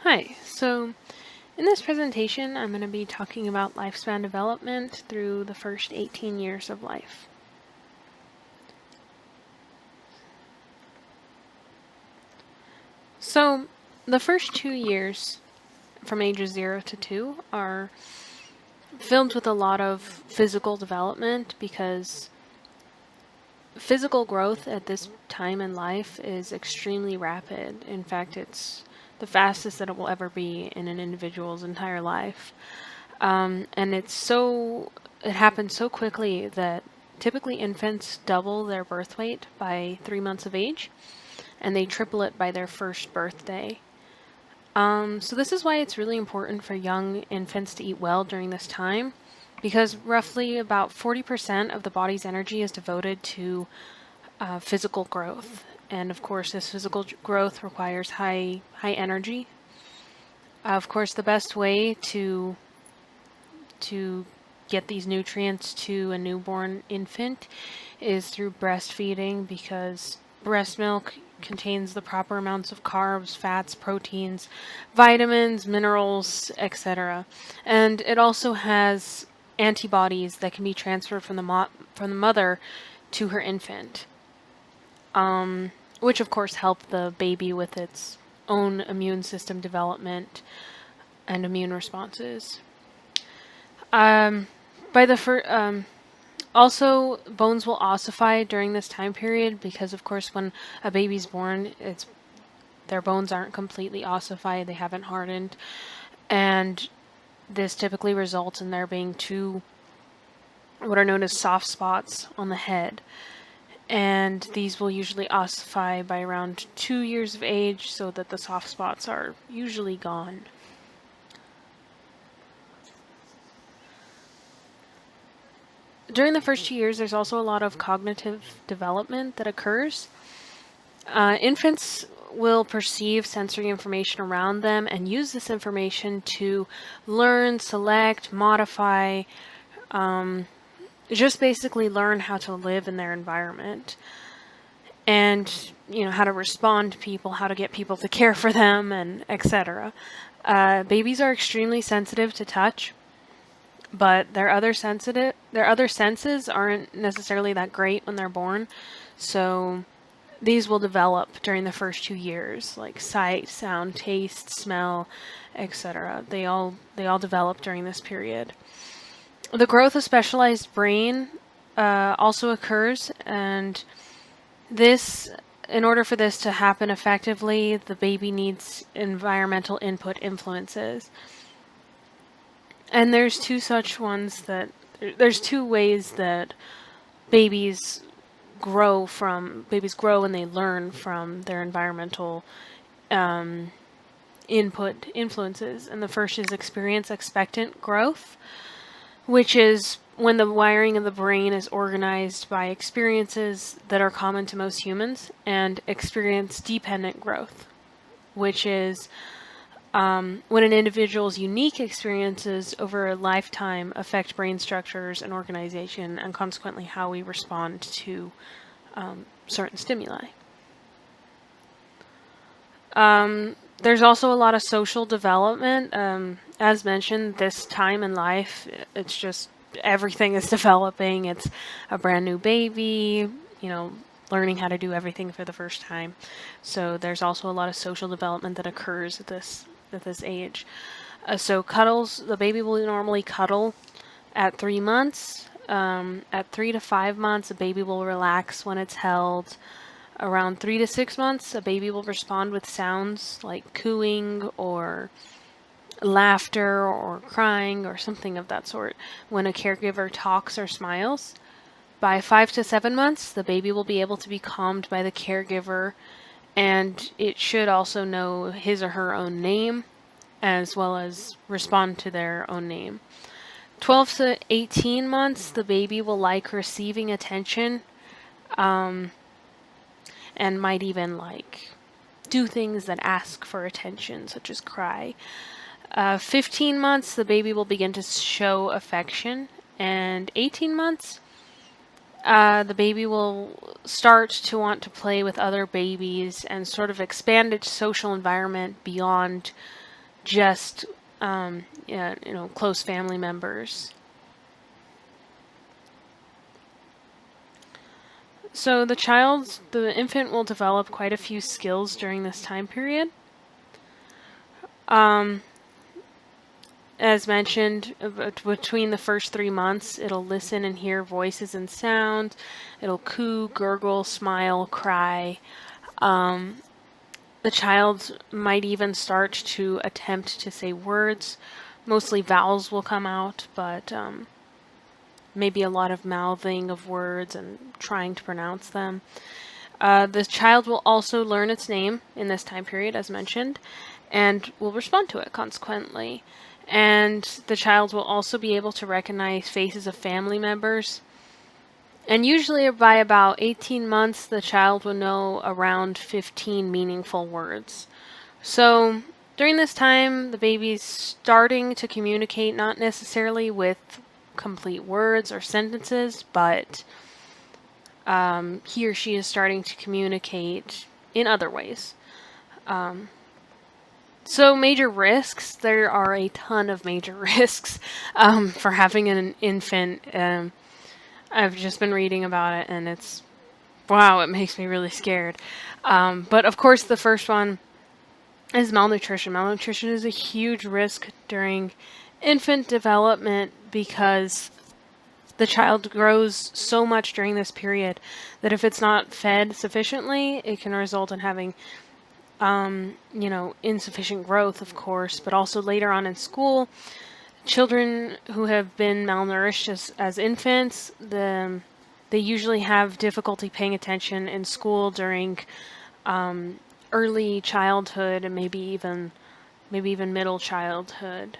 Hi, so in this presentation, I'm going to be talking about lifespan development through the first 18 years of life. So the first 2 years from ages 0 to 2 are filled with a lot of physical development because physical growth at this time in life is extremely rapid. In fact, it's the fastest that it will ever be in an individual's entire life. And it happens so quickly that typically infants double their birth weight by 3 months of age, and they triple it by their first birthday. So this is why it's really important for young infants to eat well during this time, because roughly about 40% of the body's energy is devoted to physical growth. And of course, this physical growth requires high energy. Of course, the best way to get these nutrients to a newborn infant is through breastfeeding, because breast milk contains the proper amounts of carbs, fats, proteins, vitamins, minerals, etc. And it also has antibodies that can be transferred from the mother to her infant, which of course help the baby with its own immune system development and immune responses. By the Also, bones will ossify during this time period because, of course, when a baby's born, their bones aren't completely ossified; they haven't hardened, and this typically results in there being two what are known as soft spots on the head, and these will usually ossify by around 2 years of age, so that the soft spots are usually gone. During the first 2 years, there's also a lot of cognitive development that occurs. Infants will perceive sensory information around them and use this information to learn, select, modify, just basically learn how to live in their environment. And, how to respond to people, how to get people to care for them, and etc. Babies are extremely sensitive to touch, but their other senses aren't necessarily that great when they're born. So these will develop during the first 2 years, like sight, sound, taste, smell, etc. They all develop during this period. The growth of specialized brain also occurs, and this in order for this to happen effectively, the baby needs environmental input influences. And there's two ways that babies babies grow and they learn from their environmental input influences. And the first is experience expectant growth, which is when the wiring of the brain is organized by experiences that are common to most humans, and experience dependent growth, which is when an individual's unique experiences over a lifetime affect brain structures and organization, and consequently how we respond to certain stimuli. There's also a lot of social development. As mentioned, this time in life, it's just everything is developing. It's a brand new baby, learning how to do everything for the first time. So there's also a lot of social development that occurs at this age. So cuddles, the baby will normally cuddle at 3 months. At 3 to 5 months, a baby will relax when it's held. Around 3 to 6 months, a baby will respond with sounds like cooing or laughter or crying or something of that sort when a caregiver talks or smiles. By 5 to 7 months, the baby will be able to be calmed by the caregiver, and it should also know his or her own name as well as respond to their own name. 12 to 18 months, the baby will like receiving attention, and might even do things that ask for attention, such as cry. 15 months, the baby will begin to show affection, and 18 months, the baby will start to want to play with other babies and sort of expand its social environment beyond just yeah, close family members. So the infant will develop quite a few skills during this time period. Um, as mentioned, between the first 3 months, it'll listen and hear voices and sound. It'll coo, gurgle, smile, cry. The child might even start to attempt to say words. Mostly vowels will come out, but maybe a lot of mouthing of words and trying to pronounce them. The child will also learn its name in this time period, as mentioned, and will respond to it consequently. And the child will also be able to recognize faces of family members. And usually by about 18 months, the child will know around 15 meaningful words. So during this time, the baby's starting to communicate, not necessarily with complete words or sentences, but he or she is starting to communicate in other ways. So major risks, there are a ton of major risks for having an infant. I've just been reading about it, and wow, it makes me really scared. But of course, the first one is malnutrition. Malnutrition is a huge risk during infant development because the child grows so much during this period that if it's not fed sufficiently, it can result in having insufficient growth, of course, but also later on in school, children who have been malnourished as infants, they usually have difficulty paying attention in school during early childhood and maybe even middle childhood.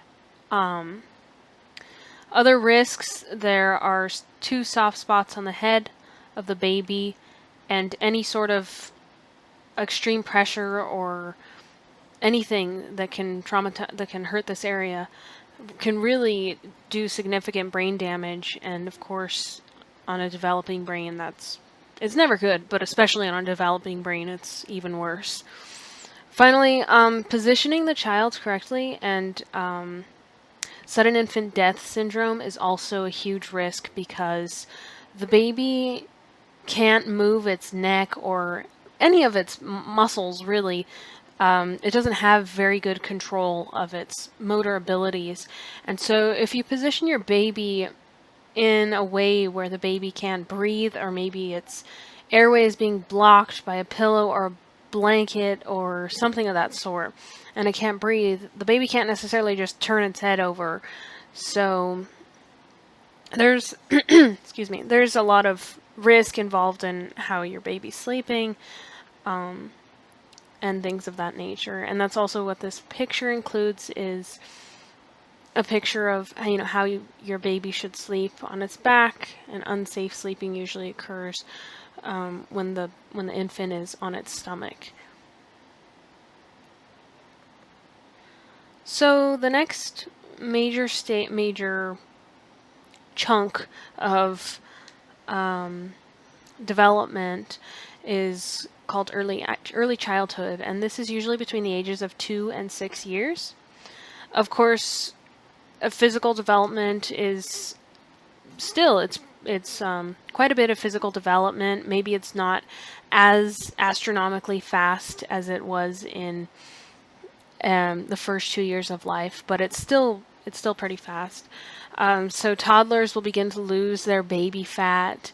Other risks, there are 2 soft spots on the head of the baby, and any sort of extreme pressure or anything that can hurt this area can really do significant brain damage. And of course, on a developing brain, it's never good, but especially on a developing brain, it's even worse. Finally, positioning the child correctly and sudden infant death syndrome is also a huge risk because the baby can't move its neck or any of its muscles, really. It doesn't have very good control of its motor abilities. And so if you position your baby in a way where the baby can't breathe, or maybe its airway is being blocked by a pillow or a blanket or something of that sort, and it can't breathe, the baby can't necessarily just turn its head over. So there's excuse me, there's a lot of risk involved in how your baby's sleeping, and things of that nature. And that's also what this picture includes, is a picture of how your baby should sleep on its back. And unsafe sleeping usually occurs when the infant is on its stomach. So the next major chunk of development is called early childhood, and this is usually between the ages of 2 and 6 years. Of course, physical development is still it's quite a bit of physical development. Maybe it's not as astronomically fast as it was in the first 2 years of life, but it's still pretty fast. So toddlers will begin to lose their baby fat.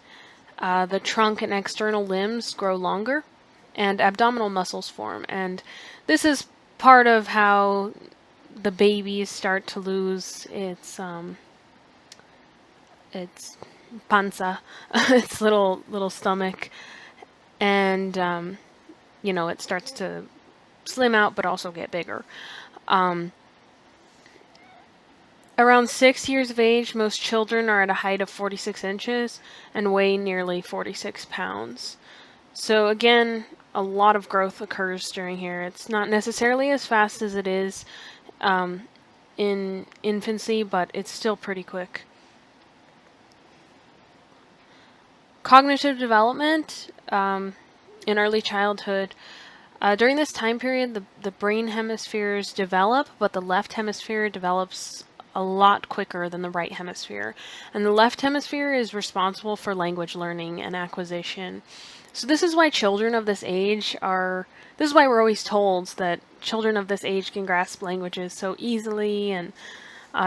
The trunk and external limbs grow longer, and abdominal muscles form. And this is part of how the babies start to lose its panza, its little stomach, and it starts to slim out but also get bigger. Around 6 years of age, most children are at a height of 46 inches and weigh nearly 46 pounds. So again, a lot of growth occurs during here. It's not necessarily as fast as it is in infancy, but it's still pretty quick. Cognitive development in early childhood, During this time period, the brain hemispheres develop, but the left hemisphere develops a lot quicker than the right hemisphere. And the left hemisphere is responsible for language learning and acquisition. So this is why children of this age are, this is why we're always told that children of this age can grasp languages so easily and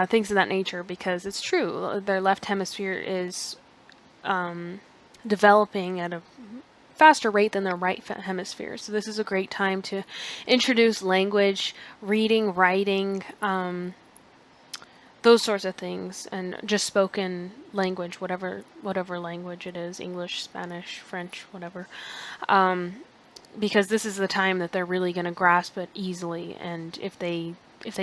things of that nature, because it's true. Their left hemisphere is developing at a faster rate than their right hemisphere. So this is a great time to introduce language, reading, writing, those sorts of things, and just spoken language, whatever language it is, English, Spanish, French, whatever. Because this is the time that they're really going to grasp it easily, and if they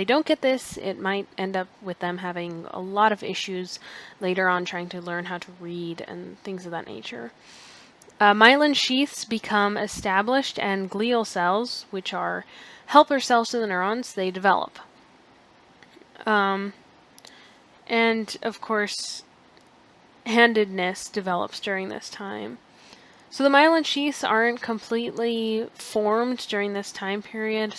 don't get this, it might end up with them having a lot of issues later on trying to learn how to read and things of that nature. Myelin sheaths become established, and glial cells, which are helper cells to the neurons, they develop. And of course, handedness develops during this time. So the myelin sheaths aren't completely formed during this time period,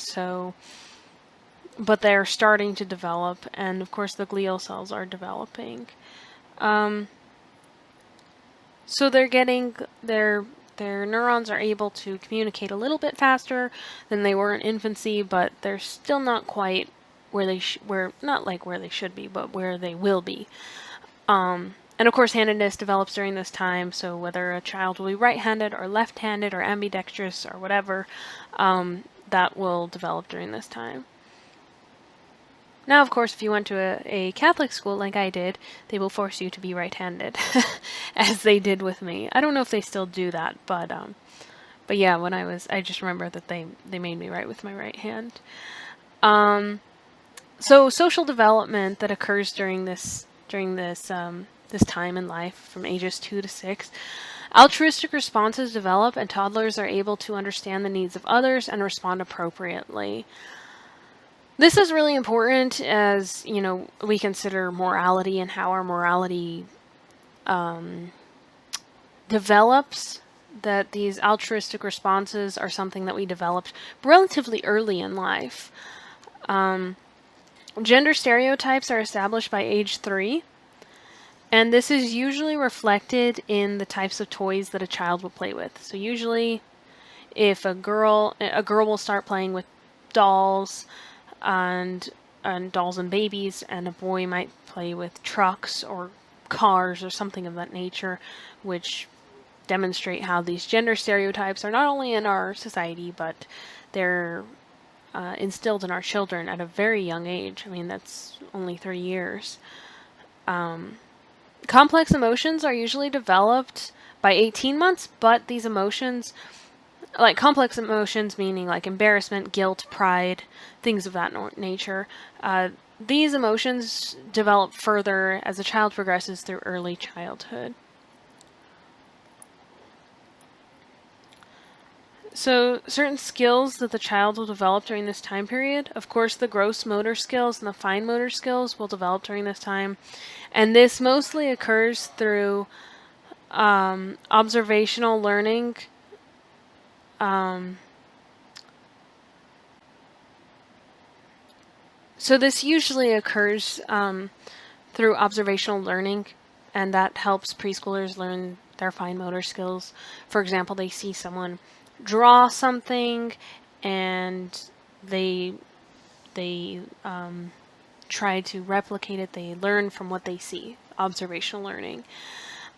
but they're starting to develop, and of course the glial cells are developing. So they're getting their neurons are able to communicate a little bit faster than they were in infancy, but they're still not quite where they not like where they should be, but where they will be. And of course, handedness develops during this time. So whether a child will be right-handed or left-handed or ambidextrous or whatever, that will develop during this time. Now, of course, if you went to a Catholic school like I did, they will force you to be right-handed, as they did with me. I don't know if they still do that, but yeah, when I just remember that they made me write with my right hand. So social development that occurs during this time in life from ages 2 to 6. Altruistic responses develop, and toddlers are able to understand the needs of others and respond appropriately. This is really important as, we consider morality and how our morality develops, that these altruistic responses are something that we developed relatively early in life. Gender stereotypes are established by age 3, and this is usually reflected in the types of toys that a child will play with. So usually, if a girl will start playing with dolls, and dolls and babies, and a boy might play with trucks or cars or something of that nature, which demonstrate how these gender stereotypes are not only in our society, but they're instilled in our children at a very young age. I mean, that's only 3 years. Complex emotions are usually developed by 18 months, but these emotions, like complex emotions meaning like embarrassment, guilt, pride, things of that nature, these emotions develop further as a child progresses through early childhood. So certain skills that the child will develop during this time period, of course the gross motor skills and the fine motor skills will develop during this time, and this mostly occurs through observational learning, so this usually occurs through observational learning, and that helps preschoolers learn their fine motor skills. For example, they see someone draw something, and they try to replicate it. They learn from what they see, observational learning.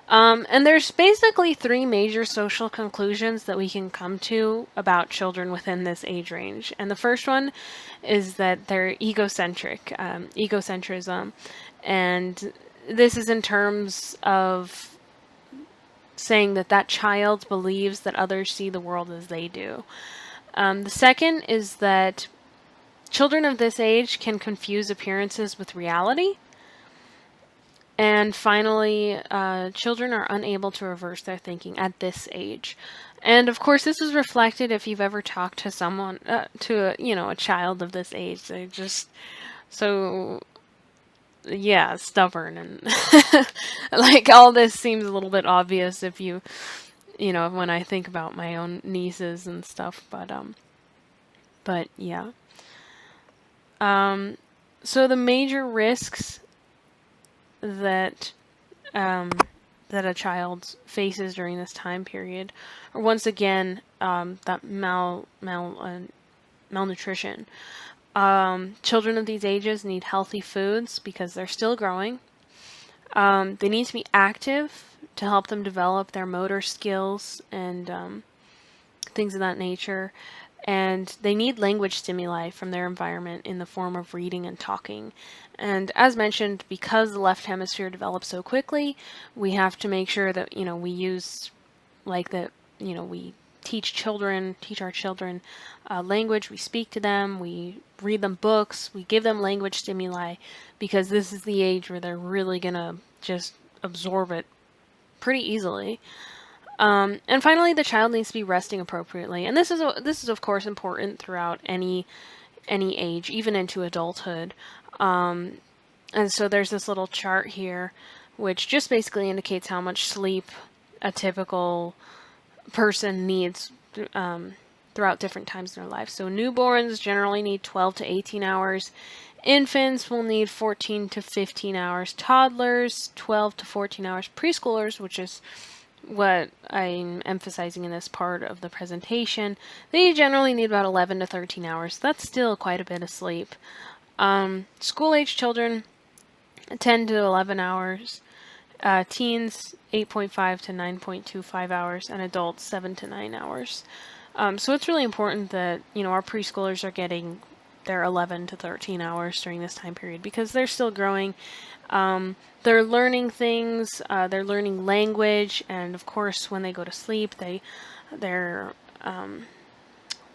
And there's basically 3 major social conclusions that we can come to about children within this age range. And the first one is that they're egocentric, egocentrism. And this is in terms of saying that child believes that others see the world as they do. The second is that children of this age can confuse appearances with reality. And finally, children are unable to reverse their thinking at this age. And of course, this is reflected if you've ever talked to someone, a child of this age. They're just so, yeah, stubborn, and like all this seems a little bit obvious if when I think about my own nieces and stuff. But But yeah. So the major risks that um, that a child faces during this time period are once again that malnutrition. Children of these ages need healthy foods because they're still growing. They need to be active to help them develop their motor skills and things of that nature. And they need language stimuli from their environment in the form of reading and talking. And as mentioned, because the left hemisphere develops so quickly, we have to make sure that, we use like that, we teach our children language, we speak to them, we read them books, we give them language stimuli, because this is the age where they're really gonna just absorb it pretty easily. And finally, the child needs to be resting appropriately, and this is of course important throughout any age, even into adulthood. And so there's this little chart here, which just basically indicates how much sleep a typical person needs throughout different times in their life. So newborns generally need 12 to 18 hours. Infants will need 14 to 15 hours. Toddlers, 12 to 14 hours. Preschoolers, which is what I'm emphasizing in this part of the presentation, they generally need about 11 to 13 hours. That's still quite a bit of sleep. School-age children, 10 to 11 hours. Teens, 8.5 to 9.25 hours, and adults, 7 to 9 hours. So it's really important that, our preschoolers are getting their 11 to 13 hours during this time period because they're still growing. They're learning things, they're learning language, and of course, when they go to sleep, their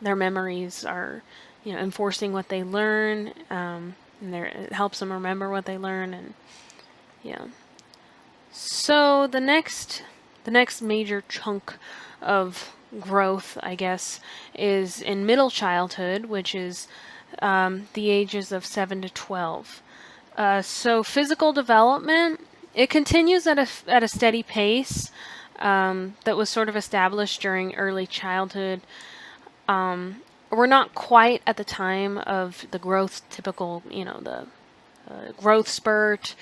memories are, enforcing what they learn, and it helps them remember what they learn, and yeah. So the next major chunk of growth, I guess, is in middle childhood, which is the ages of 7 to 12. So physical development, it continues at a steady pace that was sort of established during early childhood. We're not quite at the time of the growth typical, the growth spurt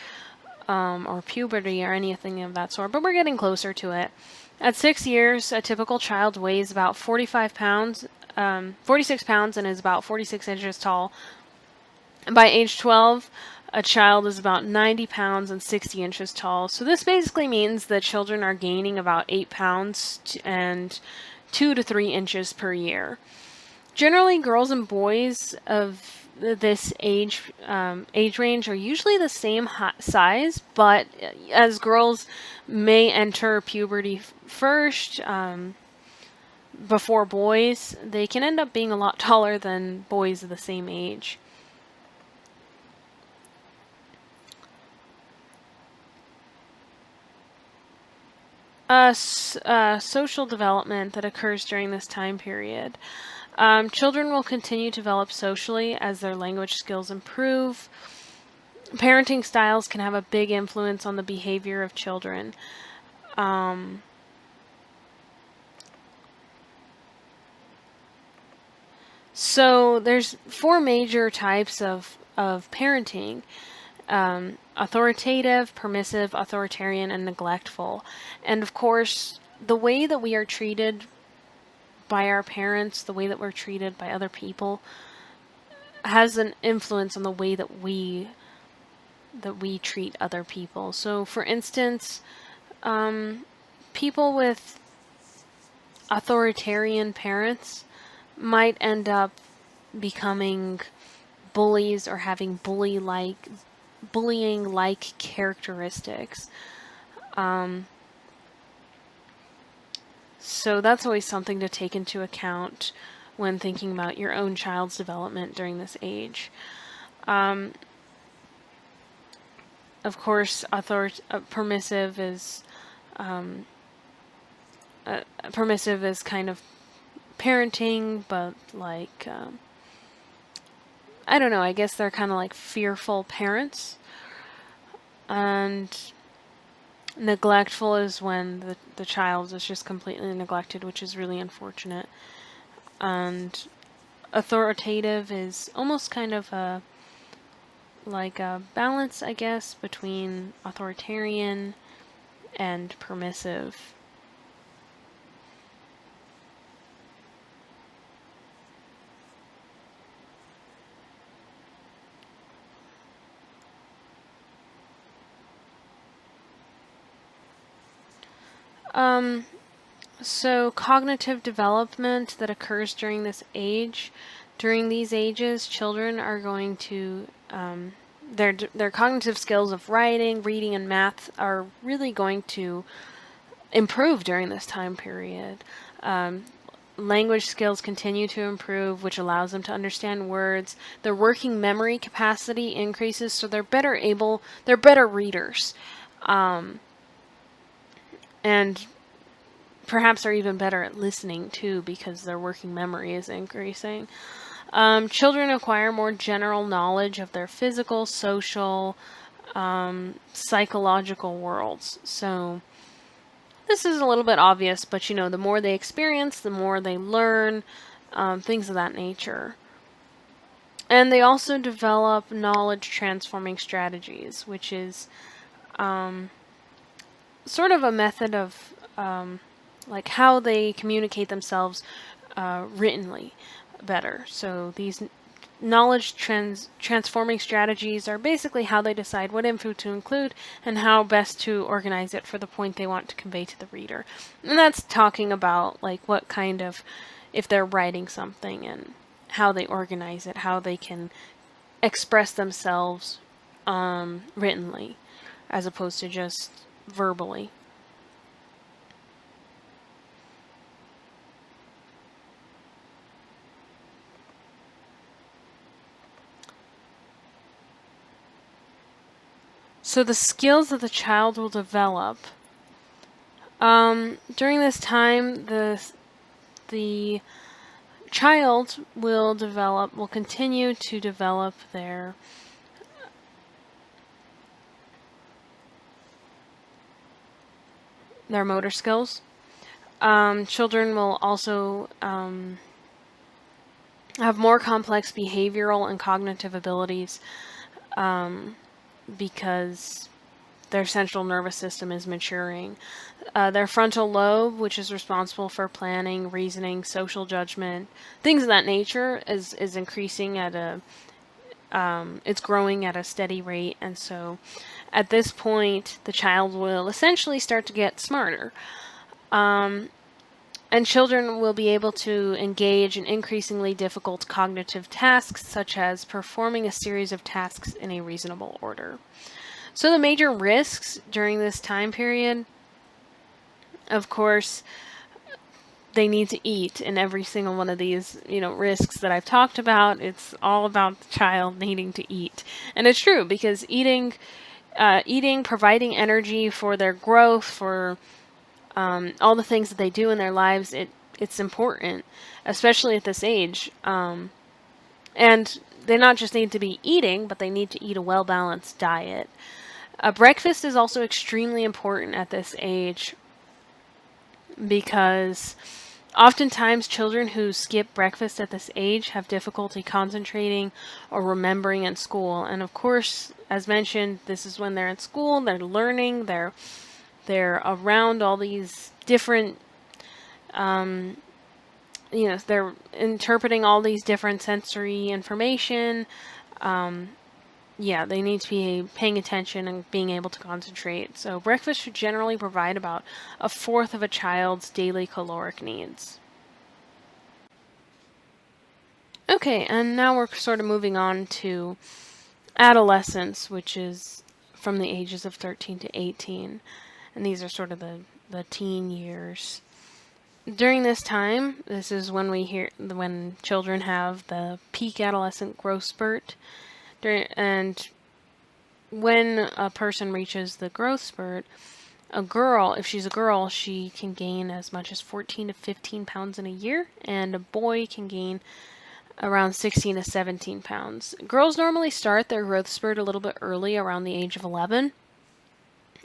or puberty or anything of that sort, but we're getting closer to it. At 6 years, a typical child weighs about 46 pounds, and is about 46 inches tall. And by age 12, a child is about 90 pounds and 60 inches tall. So this basically means that children are gaining about 8 pounds and 2 to 3 inches per year. Generally, girls and boys of this age range are usually the same size, but as girls may enter puberty first before boys, they can end up being a lot taller than boys of the same age. Social development that occurs during this time period. Children will continue to develop socially as their language skills improve. Parenting styles can have a big influence on the behavior of children. So there's 4 major types of parenting. Authoritative, permissive, authoritarian, and neglectful. And of course, the way that we are treated by our parents, the way that we're treated by other people, has an influence on the way that we treat other people. So, for instance, people with authoritarian parents might end up becoming bullies or having bullying-like characteristics. So that's always something to take into account when thinking about your own child's development during this age. Of course, permissive is kind of parenting, but like I don't know. I guess they're kind of like fearful parents. And neglectful is when the child is just completely neglected, which is really unfortunate. And authoritative is almost kind of like a balance, I guess, between authoritarian and permissive. Um, so cognitive development that occurs during this age, during these ages, children are going to their cognitive skills of writing, reading, and math are really going to improve during this time period. Language skills continue to improve, which allows them to understand words. Their working memory capacity increases, so they're better readers. And perhaps are even better at listening too, because their working memory is increasing. Children acquire more general knowledge of their physical, social, psychological worlds. So this is a little bit obvious, but the more they experience, the more they learn, things of that nature. And they also develop knowledge transforming strategies, which is sort of a method of like how they communicate themselves writtenly better. So these knowledge transforming strategies are basically how they decide what info to include and how best to organize it for the point they want to convey to the reader. And that's talking about like what kind of, if they're writing something, and how they organize it, how they can express themselves writtenly as opposed to just verbally. So the skills that the child will develop during this time, the child will continue to develop their motor skills. Children will also have more complex behavioral and cognitive abilities because their central nervous system is maturing. Their frontal lobe, which is responsible for planning, reasoning, social judgment, things of that nature, is increasing at it's growing at a steady rate, and so at this point, the child will essentially start to get smarter. And children will be able to engage in increasingly difficult cognitive tasks, such as performing a series of tasks in a reasonable order. So the major risks during this time period, of course, they need to eat in every single one of these, risks that I've talked about. It's all about the child needing to eat. And it's true, because eating, providing energy for their growth, for all the things that they do in their lives, it's important, especially at this age. And they not just need to be eating, but they need to eat a well-balanced diet. Breakfast is also extremely important at this age, because oftentimes children who skip breakfast at this age have difficulty concentrating or remembering in school. And of course, as mentioned, this is when they're in school, they're learning, they're around all these different, they're interpreting all these different sensory information. They need to be paying attention and being able to concentrate. So breakfast should generally provide about a fourth of a child's daily caloric needs. Okay, and now we're sort of moving on to adolescence, which is from the ages of 13 to 18. And these are sort of the teen years. During this time, this is when children have the peak adolescent growth spurt. And when a person reaches the growth spurt, if she's a girl, she can gain as much as 14 to 15 pounds in a year, and a boy can gain around 16 to 17 pounds. Girls normally start their growth spurt a little bit early, around the age of 11.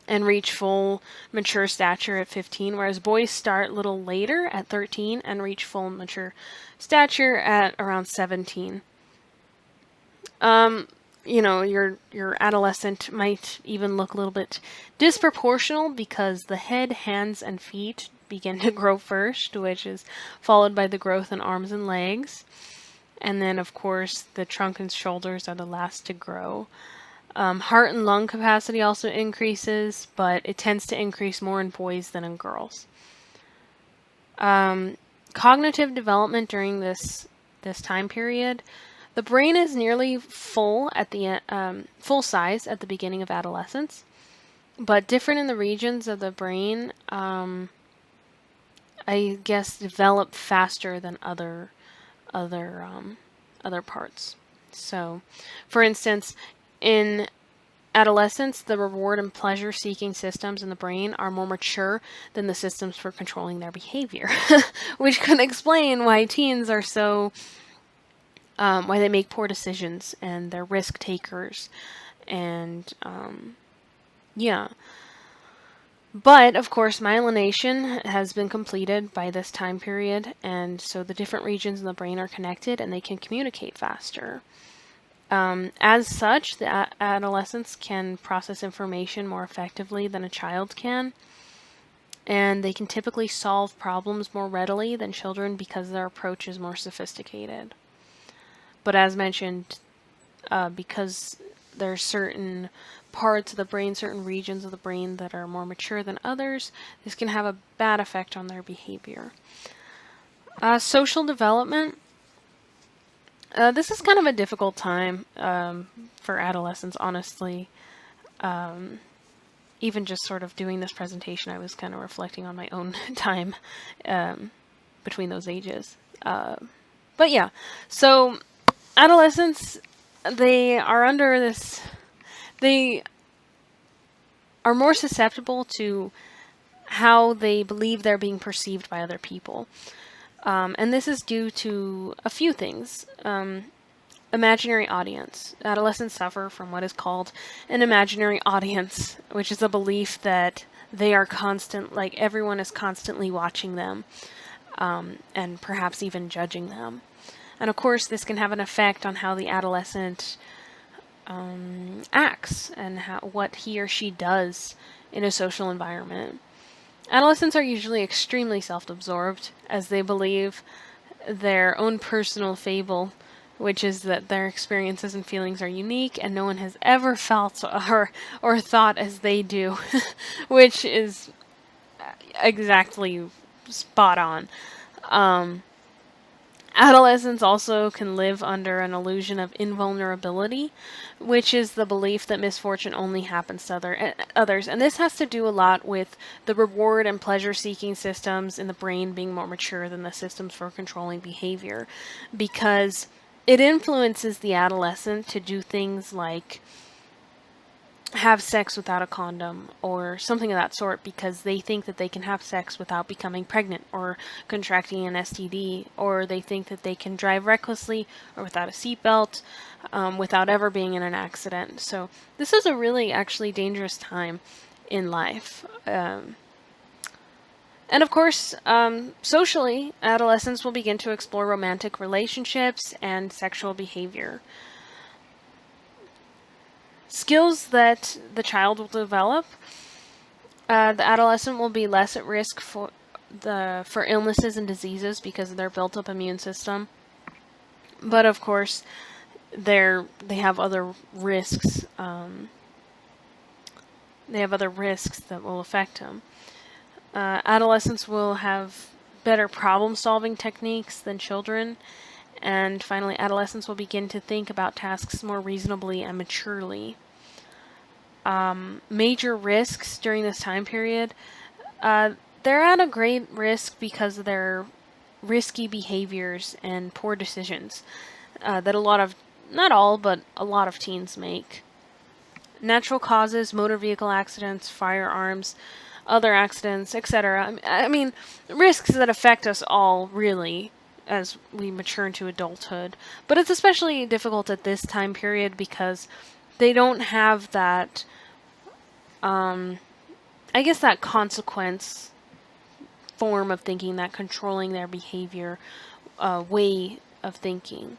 and reach full mature stature at 15, whereas boys start a little later at 13 and reach full mature stature at around 17. Your adolescent might even look a little bit disproportional because the head, hands, and feet begin to grow first, which is followed by the growth in arms and legs. And then, of course, the trunk and shoulders are the last to grow. Heart and lung capacity also increases, but it tends to increase more in boys than in girls. Cognitive development during this time period, the brain is nearly full at the full size at the beginning of adolescence, but different in the regions of the brain. I guess develop faster than other parts. So, for instance, in adolescence, the reward and pleasure-seeking systems in the brain are more mature than the systems for controlling their behavior, which could explain why teens are so, why they make poor decisions and they're risk takers, and yeah. But, of course, myelination has been completed by this time period, and so the different regions in the brain are connected and they can communicate faster. As such, the adolescents can process information more effectively than a child can, and they can typically solve problems more readily than children because their approach is more sophisticated. But as mentioned, because there are certain parts of the brain, certain regions of the brain that are more mature than others, this can have a bad effect on their behavior. Social development. This is kind of a difficult time for adolescents, honestly. Even just sort of doing this presentation, I was kind of reflecting on my own time between those ages. But yeah, so adolescents, they are more susceptible to how they believe they're being perceived by other people. And this is due to a few things. Imaginary audience. Adolescents suffer from what is called an imaginary audience, which is a belief that they are everyone is constantly watching them, and perhaps even judging them. And of course, this can have an effect on how the adolescent acts and what he or she does in a social environment. Adolescents are usually extremely self-absorbed, as they believe their own personal fable, which is that their experiences and feelings are unique and no one has ever felt or thought as they do, which is exactly spot on. Adolescents also can live under an illusion of invulnerability, which is the belief that misfortune only happens to others. And this has to do a lot with the reward and pleasure-seeking systems in the brain being more mature than the systems for controlling behavior, because it influences the adolescent to do things like have sex without a condom or something of that sort because they think that they can have sex without becoming pregnant or contracting an STD, or they think that they can drive recklessly or without a seatbelt without ever being in an accident. So this is a really actually dangerous time in life. And of course, socially, adolescents will begin to explore romantic relationships and sexual behavior. Skills that the child will develop. The adolescent will be less at risk for illnesses and diseases because of their built-up immune system. But of course, they have other risks. They have other risks that will affect them. Adolescents will have better problem-solving techniques than children. And finally, adolescents will begin to think about tasks more reasonably and maturely. Major risks during this time period, they're at a great risk because of their risky behaviors and poor decisions that not all, but a lot of teens make. Natural causes, motor vehicle accidents, firearms, other accidents, etc. I mean, risks that affect us all, really, as we mature into adulthood. But it's especially difficult at this time period because they don't have that I guess that consequence form of thinking, that controlling their behavior way of thinking.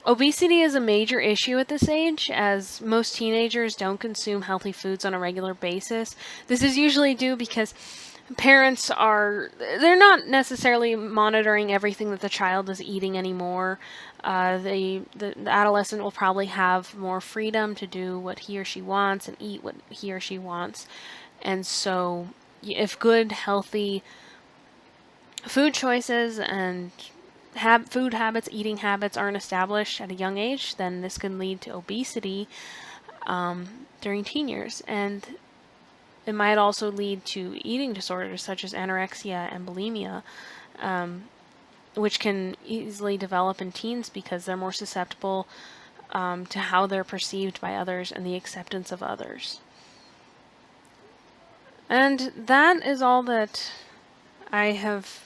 Obesity is a major issue at this age, as most teenagers don't consume healthy foods on a regular basis. This is usually due because they're not necessarily monitoring everything that the child is eating anymore. The adolescent will probably have more freedom to do what he or she wants and eat what he or she wants. And so, if good, healthy food choices and food habits, eating habits aren't established at a young age, then this can lead to obesity during teen years. And it might also lead to eating disorders such as anorexia and bulimia, which can easily develop in teens because they're more susceptible to how they're perceived by others and the acceptance of others. And that is all that I have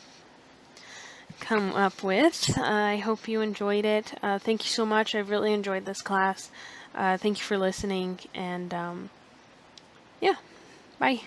come up with. I hope you enjoyed it. Thank you so much. I really enjoyed this class. Thank you for listening, and yeah, bye.